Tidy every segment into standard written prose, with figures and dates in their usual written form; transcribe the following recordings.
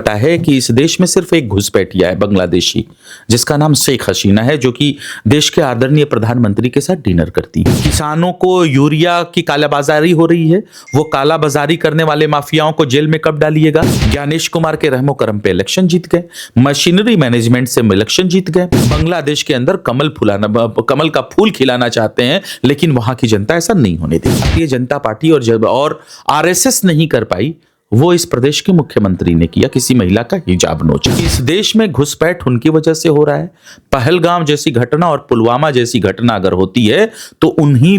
पता है कि इस देश में सिर्फ एक घुसपैठिया है, बांग्लादेशी, जिसका नाम शेख हसीना है, जो कि देश के आदरणीय प्रधानमंत्री के साथ डिनर करती है। किसानों को यूरिया की कालाबाजारी हो रही है, वो कालाबाजारी करने वाले माफियाओं को जेल में कब डालिएगा। ज्ञानेश कुमार के रहमो करम पे इलेक्शन जीत गए, मशीनरी मैनेजमेंट से इलेक्शन जीत गए। बांग्लादेश के अंदर कमल का फूल खिलाना चाहते हैं, लेकिन वहां की जनता ऐसा नहीं होने देती। भारतीय जनता पार्टी और आरएसएस नहीं कर पाई, वो इस प्रदेश के मुख्यमंत्री ने किया, किसी महिला का हिजाब नोच। इस देश में घुसपैठ उनकी वजह से हो रहा है। पहलगाम जैसी घटना और पुलवामा जैसी घटना अगर होती है तो उन्हीं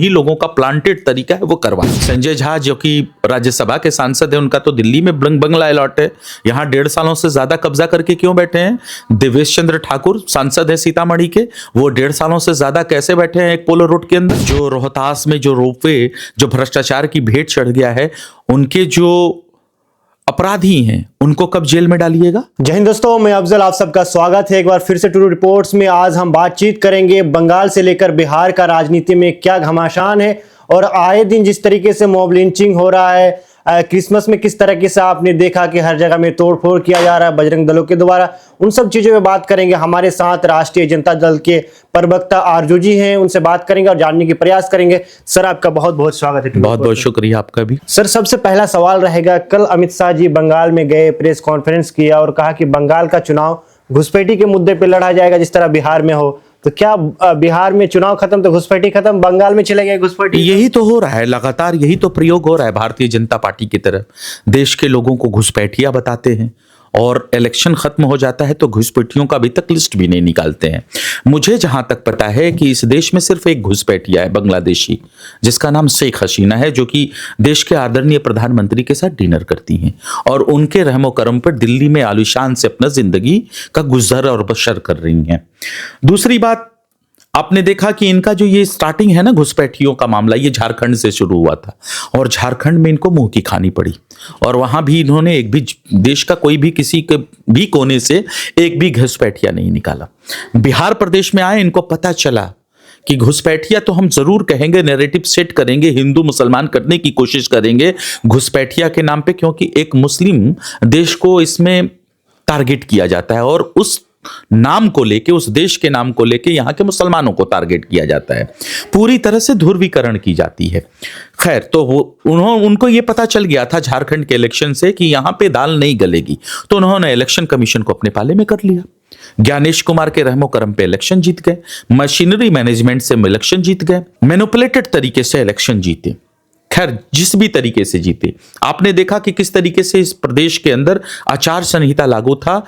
लोगों का प्लांटेड तरीका है वो करवा। संजय झा जो कि राज्यसभा के सांसद है, उनका तो दिल्ली में बंगला अलॉट है, यहाँ 1.5 सालों से ज्यादा कब्जा करके क्यों बैठे हैं। देवेश चंद्र ठाकुर सांसद है सीतामढ़ी के, वो 1.5 सालों से ज्यादा कैसे बैठे हैं एक पोलो रोड के अंदर। जो रोहतास में जो रोपवे जो भ्रष्टाचार की भेंट चढ़ गया है, उनके जो अपराधी हैं उनको कब जेल में डालिएगा। जय हिंद दोस्तों, मैं अफजल, आप सबका स्वागत है एक बार फिर से टुडे रिपोर्ट्स में। आज हम बातचीत करेंगे बंगाल से लेकर बिहार का राजनीति में क्या घमासान है और आए दिन जिस तरीके से मॉब लिंचिंग हो रहा है, क्रिसमस में किस तरीके से आपने देखा कि हर जगह में तोड़फोड़ किया जा रहा है बजरंग दलों के द्वारा, उन सब चीजों में बात करेंगे। हमारे साथ राष्ट्रीय जनता दल के प्रवक्ता आरजू जी हैं, उनसे बात करेंगे और जानने की प्रयास करेंगे। सर, आपका बहुत बहुत स्वागत है। बहुत बहुत शुक्रिया आपका भी। सर, सबसे पहला सवाल रहेगा, कल अमित शाह जी बंगाल में गए, प्रेस कॉन्फ्रेंस किया और कहा कि बंगाल का चुनाव घुसपैठी के मुद्दे पे लड़ा जाएगा जिस तरह बिहार में हो। तो क्या बिहार में चुनाव खत्म तो घुसपैठी खत्म, बंगाल में चले गए घुसपैठी? यही तो हो रहा है, लगातार यही तो प्रयोग हो रहा है भारतीय जनता पार्टी की तरफ। देश के लोगों को घुसपैठिया बताते हैं और इलेक्शन खत्म हो जाता है तो घुसपैठियों का अभी तक लिस्ट भी नहीं निकालते हैं। मुझे जहां तक पता है कि इस देश में सिर्फ एक घुसपैठिया है, बांग्लादेशी, जिसका नाम शेख हसीना है, जो कि देश के आदरणीय प्रधानमंत्री के साथ डिनर करती हैं और उनके रहमो करम पर दिल्ली में आलीशान से अपना जिंदगी का गुजर और बसर कर रही हैं। दूसरी बात, आपने देखा कि इनका जो ये स्टार्टिंग है ना घुसपैठियों का मामला, ये झारखंड से शुरू हुआ था और झारखंड में इनको मुंह की खानी पड़ी और वहां भी इन्होंने एक भी देश का कोई भी किसी के भी कोने से एक भी घुसपैठिया नहीं निकाला। बिहार प्रदेश में आए, इनको पता चला कि घुसपैठिया तो हम जरूर कहेंगे, नैरेटिव सेट करेंगे, हिंदू मुसलमान करने की कोशिश करेंगे घुसपैठिया के नाम पे, क्योंकि एक मुस्लिम देश को इसमें टारगेट किया जाता है और उस नाम को लेके, उस देश के नाम को लेके यहाँ के मुसलमानों को टारगेट किया जाता है, पूरी तरह से ध्रुवीकरण की जाती है। खैर, तो उनको ये पता चल गया था झारखंड के इलेक्शन से कि यहाँ पे दाल नहीं गलेगी, तो उन्होंने इलेक्शन कमीशन को अपने पाले में कर लिया। ज्ञानेश कुमार के रहमो करम पे इलेक्शन जीत गए, मशीनरी मैनेजमेंट से इलेक्शन जीत गए, मैनिपुलेटेड तरीके से इलेक्शन जीते। खैर, जिस भी तरीके से जीते, आपने देखा कि किस तरीके से इस प्रदेश के अंदर आचार संहिता लागू था।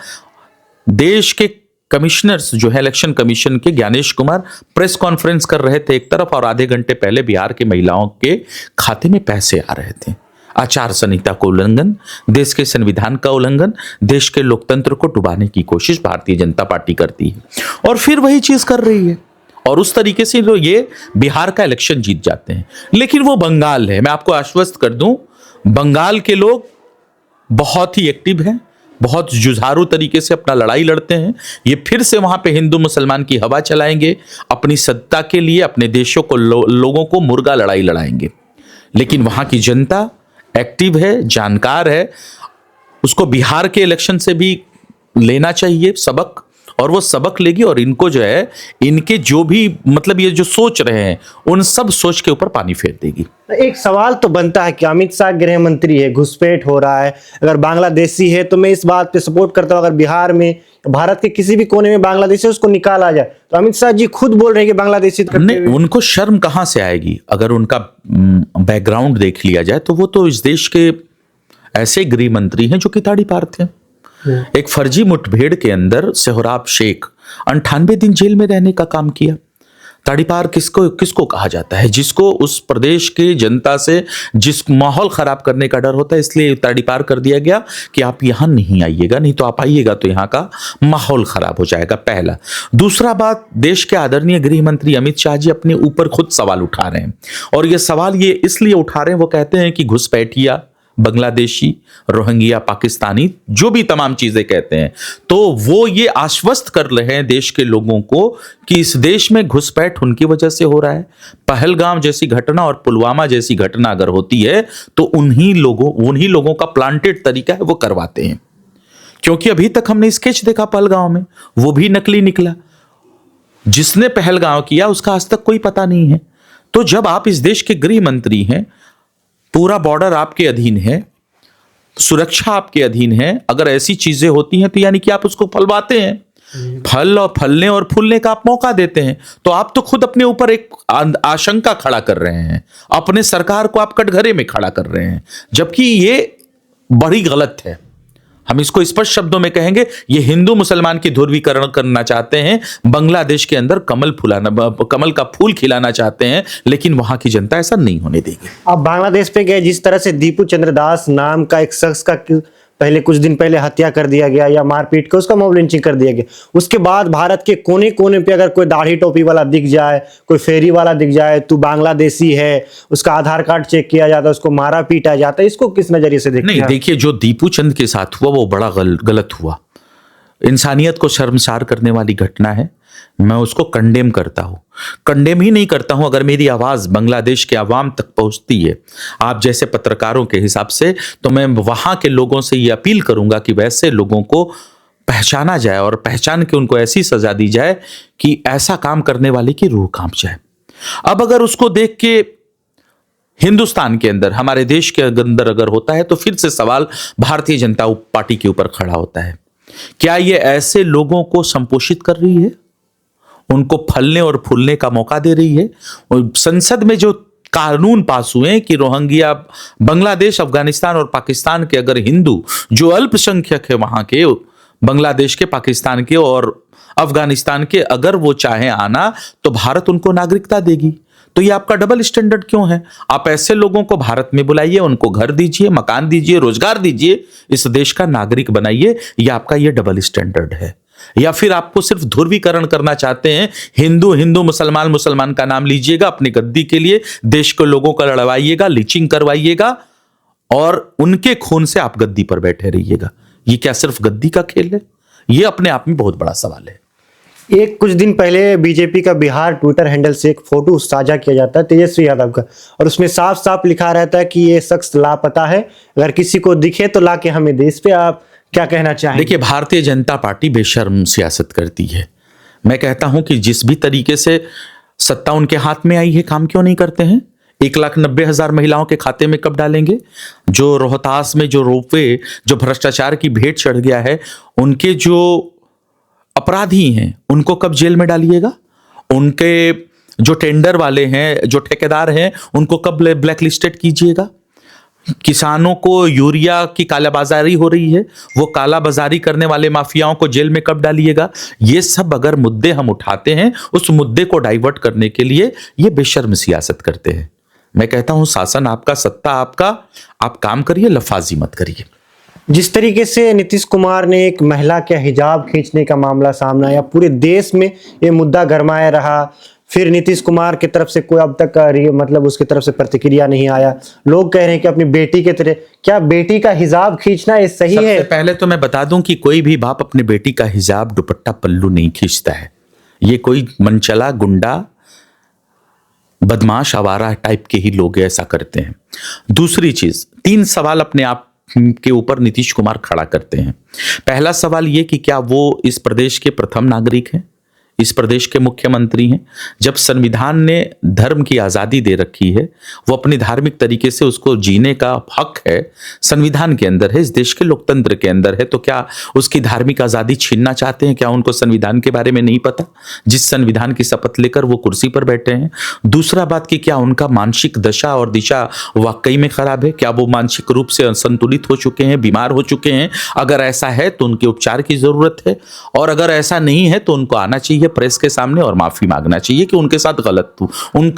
देश के कमिश्नर्स जो है इलेक्शन कमीशन के, ज्ञानेश कुमार प्रेस कॉन्फ्रेंस कर रहे थे एक तरफ और आधे घंटे पहले बिहार के महिलाओं के खाते में पैसे आ रहे थे। आचार संहिता का उल्लंघन, देश के संविधान का उल्लंघन, देश के लोकतंत्र को डुबाने की कोशिश भारतीय जनता पार्टी करती है और फिर वही चीज कर रही है और उस तरीके से जो ये बिहार का इलेक्शन जीत जाते हैं। लेकिन वो बंगाल है, मैं आपको आश्वस्त कर दूं, बंगाल के लोग बहुत ही एक्टिव हैं, बहुत जुझारू तरीके से अपना लड़ाई लड़ते हैं। ये फिर से वहां पे हिंदू मुसलमान की हवा चलाएंगे, अपनी सत्ता के लिए अपने देशों को लोगों को मुर्गा लड़ाई लड़ाएंगे। लेकिन वहां की जनता एक्टिव है, जानकार है, उसको बिहार के इलेक्शन से भी लेना चाहिए सबक, और वो सबक लेगी और इनको जो है, इनके जो भी मतलब ये जो सोच रहे हैं उन सब सोच के ऊपर पानी फेर देगी। एक सवाल तो बनता है कि अमित शाह गृह मंत्री है, घुसपैठ हो रहा है, अगर बांग्लादेशी है तो मैं इस बात पे सपोर्ट करता हूं, अगर बिहार में भारत के किसी भी कोने में बांग्लादेशी उसको निकाला जाए, तो अमित शाह जी खुद बोल रहे हैं कि बांग्लादेशी नहीं, उनको शर्म कहां से आएगी। अगर उनका बैकग्राउंड देख लिया जाए तो वो तो इस देश के ऐसे गृह मंत्री हैं जो कि ताड़ी पार थे। एक फर्जी मुठभेड़ के अंदर सोहराब शेख 98 दिन जेल में रहने का काम किया। ताड़ीपार किसको कहा जाता है? जिसको उस प्रदेश के जनता से जिस माहौल खराब करने का डर होता है, इसलिए ताड़ीपार कर दिया गया कि आप यहां नहीं आइएगा, नहीं तो आप आइएगा तो यहां का माहौल खराब हो जाएगा, पहला। दूसरा बात, देश के आदरणीय गृह मंत्री अमित शाह जी अपने ऊपर खुद सवाल उठा रहे हैं और ये सवाल ये इसलिए उठा रहे हैं, वो कहते हैं कि घुसपैठिया, बांग्लादेशी, रोहिंग्या, पाकिस्तानी, जो भी तमाम चीजें कहते हैं, तो वो ये आश्वस्त कर रहे हैं देश के लोगों को कि इस देश में घुसपैठ उनकी वजह से हो रहा है। पहलगाम जैसी घटना और पुलवामा जैसी घटना अगर होती है तो उन्हीं लोगों का प्लांटेड तरीका है वो करवाते हैं। क्योंकि अभी तक हमने स्केच देखा पहलगांव में, वो भी नकली निकला। जिसने पहलगांव किया उसका आज तक कोई पता नहीं है। तो जब आप इस देश के गृह मंत्री हैं, पूरा बॉर्डर आपके अधीन है, सुरक्षा आपके अधीन है, अगर ऐसी चीजें होती हैं तो यानी कि आप उसको फलवाते हैं, फल और फलने और फूलने का आप मौका देते हैं। तो आप तो खुद अपने ऊपर एक आशंका खड़ा कर रहे हैं, अपने सरकार को आप कटघरे में खड़ा कर रहे हैं, जबकि ये बड़ी गलत है। हम इसको स्पष्ट शब्दों में कहेंगे, ये हिंदू मुसलमान की ध्रुवीकरण करना चाहते हैं, बांग्लादेश के अंदर कमल का फूल खिलाना चाहते हैं, लेकिन वहां की जनता ऐसा नहीं होने देगी। अब बांग्लादेश पे गए, जिस तरह से दीपू चंद्र दास नाम का एक शख्स का पहले कुछ दिन पहले हत्या कर दिया गया या मारपीट कर उसका मॉब लिंचिंग कर दिया गया, उसके बाद भारत के कोने कोने पे अगर कोई दाढ़ी टोपी वाला दिख जाए, कोई फेरी वाला दिख जाए, तू बांग्लादेशी है, उसका आधार कार्ड चेक किया जाता है, उसको मारा पीटा जाता है, इसको किस नजरिए से देखते हैं? नहीं, देखिए, जो दीपू चंद के साथ हुआ वो बड़ा गलत हुआ, इंसानियत को शर्मसार करने वाली घटना है। मैं उसको कंडेम करता हूं, कंडेम ही नहीं करता हूं अगर मेरी आवाज बांग्लादेश के अवाम तक पहुंचती है, आप जैसे पत्रकारों के हिसाब से, तो मैं वहां के लोगों से ये अपील करूंगा कि वैसे लोगों को पहचाना जाए और पहचान के उनको ऐसी सजा दी जाए कि ऐसा काम करने वाले की रूह कांप जाए। अब अगर उसको देख के हिंदुस्तान के अंदर, हमारे देश के अंदर अगर होता है, तो फिर से सवाल भारतीय जनता पार्टी के ऊपर खड़ा होता है, क्या ये ऐसे लोगों को संपोषित कर रही है, उनको फलने और फूलने का मौका दे रही है? और संसद में जो कानून पास हुए कि रोहिंग्या, बांग्लादेश, अफगानिस्तान और पाकिस्तान के अगर हिंदू जो अल्पसंख्यक है वहां के, बांग्लादेश के, पाकिस्तान के और अफगानिस्तान के, अगर वो चाहे आना तो भारत उनको नागरिकता देगी। तो ये आपका डबल स्टैंडर्ड क्यों है? आप ऐसे लोगों को भारत में बुलाइए, उनको घर दीजिए, मकान दीजिए, रोजगार दीजिए, इस देश का नागरिक बनाइए। ये आपका ये डबल स्टैंडर्ड है। या फिर आपको सिर्फ ध्रुवीकरण करना चाहते हैं, हिंदू हिंदू, मुसलमान मुसलमान का नाम लीजिएगा अपनी गद्दी के लिए, देश के लोगों को लड़वाइएगा, लीचिंग करवाइएगा और उनके खून से आप गद्दी पर बैठे रहिएगा। ये क्या सिर्फ गद्दी का खेल है? ये अपने आप में बहुत बड़ा सवाल है। एक कुछ दिन पहले बीजेपी का बिहार ट्विटर हैंडल से एक फोटो साझा किया जाता है तेजस्वी यादव का, और उसमें साफ साफ लिखा रहता है कि ये शख्स लापता है, अगर किसी को दिखे तो लाके हमें दे। इस पे आप क्या कहना चाहेंगे? देखिए, भारतीय जनता पार्टी बेशर्म सियासत करती है। मैं कहता हूं कि जिस भी तरीके से सत्ता उनके हाथ में आई है, काम क्यों नहीं करते हैं? 1,90,000 महिलाओं के खाते में कब डालेंगे? जो रोहतास में जो रोपवे, जो भ्रष्टाचार की भेंट चढ़ गया है, उनके जो अपराधी हैं उनको कब जेल में डालिएगा? उनके जो टेंडर वाले हैं, जो ठेकेदार हैं, उनको कब ब्लैक लिस्टेड कीजिएगा? किसानों को यूरिया की कालाबाजारी हो रही है, वो कालाबाजारी करने वाले माफियाओं को जेल में कब डालिएगा? ये सब अगर मुद्दे हम उठाते हैं, उस मुद्दे को डाइवर्ट करने के लिए ये बेशर्म सियासत करते हैं। मैं कहता हूं, शासन आपका, सत्ता आपका, आप काम करिए, लफाजी मत करिए। जिस तरीके से नीतीश कुमार ने एक महिला के हिजाब खींचने का मामला सामने आया, पूरे देश में ये मुद्दा गरमाया रहा, फिर नीतीश कुमार की तरफ से कोई अब तक मतलब उसकी तरफ से प्रतिक्रिया नहीं आया। लोग कह रहे हैं कि अपनी बेटी के तरह, क्या बेटी का हिजाब खींचना ये सही है? सबसे पहले तो मैं बता दूं कि कोई भी बाप अपने बेटी का हिजाब, दुपट्टा, पल्लू नहीं खींचता है। ये कोई मनचला, गुंडा, बदमाश, आवारा टाइप के ही लोग ऐसा करते हैं। दूसरी चीज, 3 सवाल अपने आप के ऊपर नीतीश कुमार खड़ा करते हैं। पहला सवाल यह कि क्या वो इस प्रदेश के प्रथम नागरिक हैं, इस प्रदेश के मुख्यमंत्री हैं? जब संविधान ने धर्म की आज़ादी दे रखी है, वो अपनी धार्मिक तरीके से उसको जीने का हक है, संविधान के अंदर है, इस देश के लोकतंत्र के अंदर है, तो क्या उसकी धार्मिक आज़ादी छीनना चाहते हैं? क्या उनको संविधान के बारे में नहीं पता, जिस संविधान की शपथ लेकर वो कुर्सी पर बैठे हैं? दूसरा बात कि क्या उनका मानसिक दशा और दिशा वाकई में खराब है? क्या वो मानसिक रूप से असंतुलित हो चुके हैं, बीमार हो चुके हैं? अगर ऐसा है तो उनके उपचार की जरूरत है, और अगर ऐसा नहीं है तो उनको आना चाहिए प्रेस के सामने और माफी मांगना चाहिए कि उनके साथ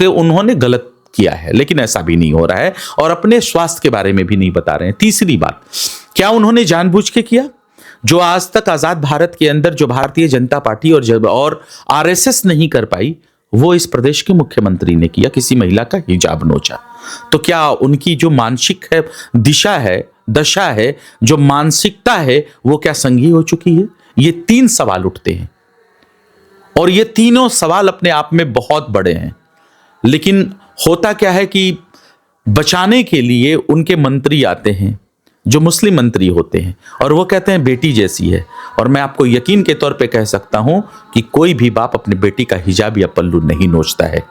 उन्होंने गलत किया है। लेकिन ऐसा भी नहीं हो रहा है, और अपने स्वास्थ्य के बारे में भी नहीं बता रहे हैं। तीसरी बात, क्या उन्होंने जानबूझ के किया? जो आज तक आजाद भारत के अंदर जो भारतीय जनता पार्टी और आरएसएस नहीं कर पाई, वो इस प्रदेश के मुख्यमंत्री ने किया, किसी महिला का हिजाब नोचा। तो क्या उनकी जो मानसिक है, दिशा है, दशा है, जो मानसिकता है, वो क्या संगी हो चुकी है? ये 3 सवाल उठते हैं, और ये तीनों सवाल अपने आप में बहुत बड़े हैं। लेकिन होता क्या है कि बचाने के लिए उनके मंत्री आते हैं, जो मुस्लिम मंत्री होते हैं, और वो कहते हैं बेटी जैसी है। और मैं आपको यकीन के तौर पे कह सकता हूं कि कोई भी बाप अपने बेटी का हिजाब या पल्लू नहीं नोचता है,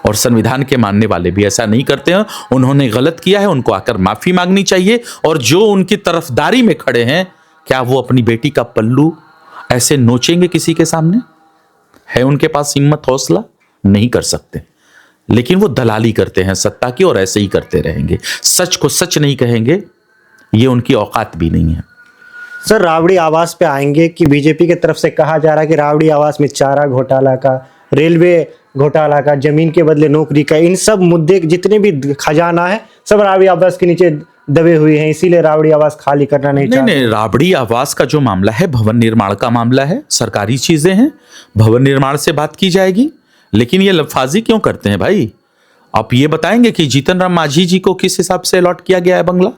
और संविधान के मानने वाले भी ऐसा नहीं करते हैं। उन्होंने गलत किया है, उनको आकर माफी मांगनी चाहिए। और जो उनकी तरफदारी में खड़े हैं, क्या वो अपनी बेटी का पल्लू ऐसे नोचेंगे किसी के सामने? है उनके पास हिम्मत, हौसला? नहीं कर सकते। लेकिन वो दलाली करते हैं सत्ता की, और ऐसे ही करते रहेंगे। सच को सच नहीं कहेंगे, ये उनकी औकात भी नहीं है। सर, राबड़ी आवास पे आएंगे कि बीजेपी की तरफ से कहा जा रहा है कि राबड़ी आवास में चारा घोटाला का, रेलवे घोटाला का, जमीन के बदले नौकरी का, इन सब मुद्दे जितने भी खजाना है सब राबड़ी आवास के नीचे दबे हुए हैं, इसीलिए राबड़ी आवास खाली करना नहीं चाहते। नहीं, राबड़ी आवास का जो मामला है भवन निर्माण का मामला है, सरकारी चीजें हैं, भवन निर्माण से बात की जाएगी। लेकिन ये लफाजी क्यों करते हैं भाई? आप ये बताएंगे कि जीतन राम मांझी जी को किस हिसाब से अलॉट किया गया है बंगला?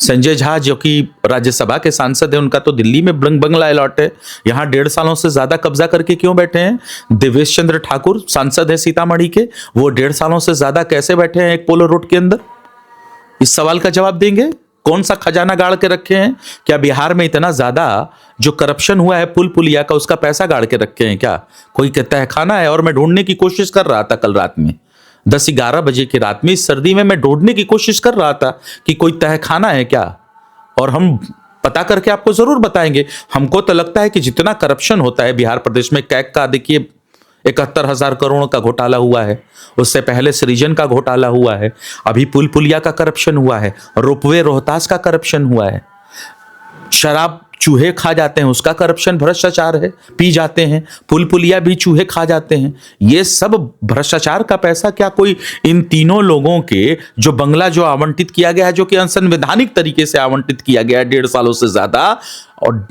संजय झा जो कि राज्यसभा के सांसद हैं, उनका तो दिल्ली में बंगला अलॉट है। यहाँ 1.5 सालों से ज्यादा कब्जा करके क्यों बैठे हैं? देवेश चंद्र ठाकुर सांसद है सीतामढ़ी के, वो 1.5 सालों से ज्यादा कैसे बैठे हैं एक पोलो रोड के अंदर? इस सवाल का जवाब देंगे? कौन सा खजाना गाड़ के रखे हैं? क्या बिहार में इतना ज्यादा जो करप्शन हुआ है पुल पुलिया का, उसका पैसा गाड़ के रखे हैं क्या? कोई कहता है खाना है। और मैं ढूंढने की कोशिश कर रहा था कल रात में, 10-11 बजे की रात में, इस सर्दी में मैं ढूंढने की कोशिश कर रहा था कि कोई तहखाना है क्या। और हम पता करके आपको जरूर बताएंगे। हमको तो लगता है कि जितना करप्शन होता है बिहार प्रदेश में, कैग का देखिए 71,000 करोड़ का घोटाला हुआ है, उससे पहले सृजन का घोटाला हुआ है, अभी पुल पुलिया का करप्शन हुआ है, रोपवे रोहतास का करप्शन हुआ है, शराब चूहे खा जाते हैं उसका करप्शन, भ्रष्टाचार है, पी जाते हैं, पुल पुलिया भी चूहे खा जाते हैं। ये सब भ्रष्टाचार का पैसा क्या कोई इन तीनों लोगों के जो बंगला जो आवंटित किया गया है, जो कि असंवैधानिक तरीके से आवंटित किया गया है 1.5 सालों से ज्यादा, और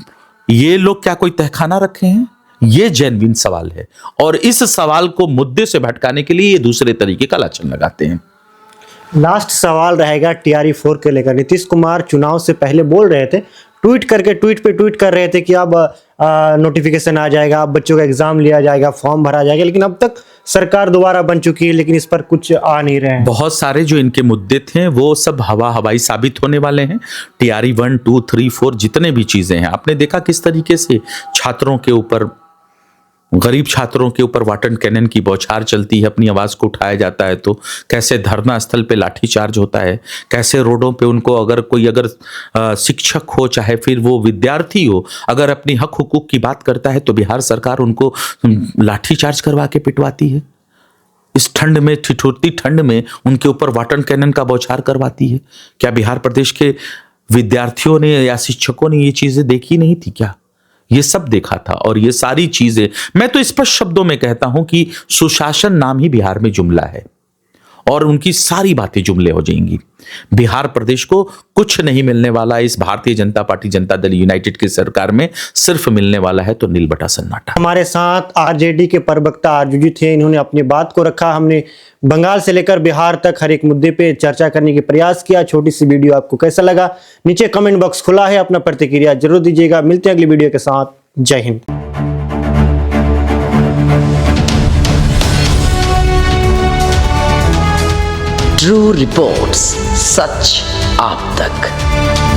ये लोग क्या कोई तहखाना रखे हैं? ये जेन्युइन सवाल है, और इस सवाल को मुद्दे से भटकाने के लिए ये दूसरे तरीके का लाछन लगाते हैं। लास्ट सवाल रहेगा टीआरई 4 के लेकर। नीतीश कुमार चुनाव से पहले बोल रहे थे, ट्वीट पे ट्वीट कर रहे थे कि अब नोटिफिकेशन आ जाएगा, अब बच्चों का एग्जाम लिया जाएगा, फॉर्म भरा जाएगा, लेकिन अब तक सरकार दोबारा बन चुकी है, लेकिन इस पर कुछ आ नहीं रहे हैं। बहुत सारे जो इनके मुद्दे थे वो सब हवाई साबित होने वाले हैं। टीआरई 1, 2, 3, 4 जितने भी चीजें हैं, आपने देखा किस तरीके से छात्रों के ऊपर, गरीब छात्रों के ऊपर वाटन कैनन की बौछार चलती है, अपनी आवाज को उठाया जाता है तो कैसे धरना स्थल पे लाठीचार्ज होता है, कैसे रोडों पे उनको अगर शिक्षक हो चाहे फिर वो विद्यार्थी हो, अगर अपनी हक हुकूक की बात करता है तो बिहार सरकार उनको लाठीचार्ज करवा के पिटवाती है। इस ठंड में, ठिठुरती ठंड में उनके ऊपर वाटन कैनन का बौछार करवाती है। क्या बिहार प्रदेश के विद्यार्थियों ने या शिक्षकों ने ये चीजें देखी नहीं थी क्या? ये सब देखा था। और ये सारी चीजें, मैं तो स्पष्ट शब्दों में कहता हूं कि सुशासन नाम ही बिहार में जुमला है, और उनकी सारी बातें जुमले हो जाएंगी। बिहार प्रदेश को कुछ नहीं मिलने वाला इस भारतीय जनता पार्टी जनता दल यूनाइटेड की सरकार में, सिर्फ मिलने वाला है तो नीलबटा सन्नाटा। हमारे साथ आरजेडी के प्रवक्ता आरजू थे, इन्होंने अपनी बात को रखा। हमने बंगाल से लेकर बिहार तक हर एक मुद्दे पे चर्चा करने की प्रयास किया। छोटी सी वीडियो आपको कैसा लगा, नीचे कमेंट बॉक्स खुला है, अपना प्रतिक्रिया जरूर दीजिएगा। मिलते हैं अगली वीडियो के साथ। जय हिंद। ट्रू रिपोर्ट्स, सच आप तक।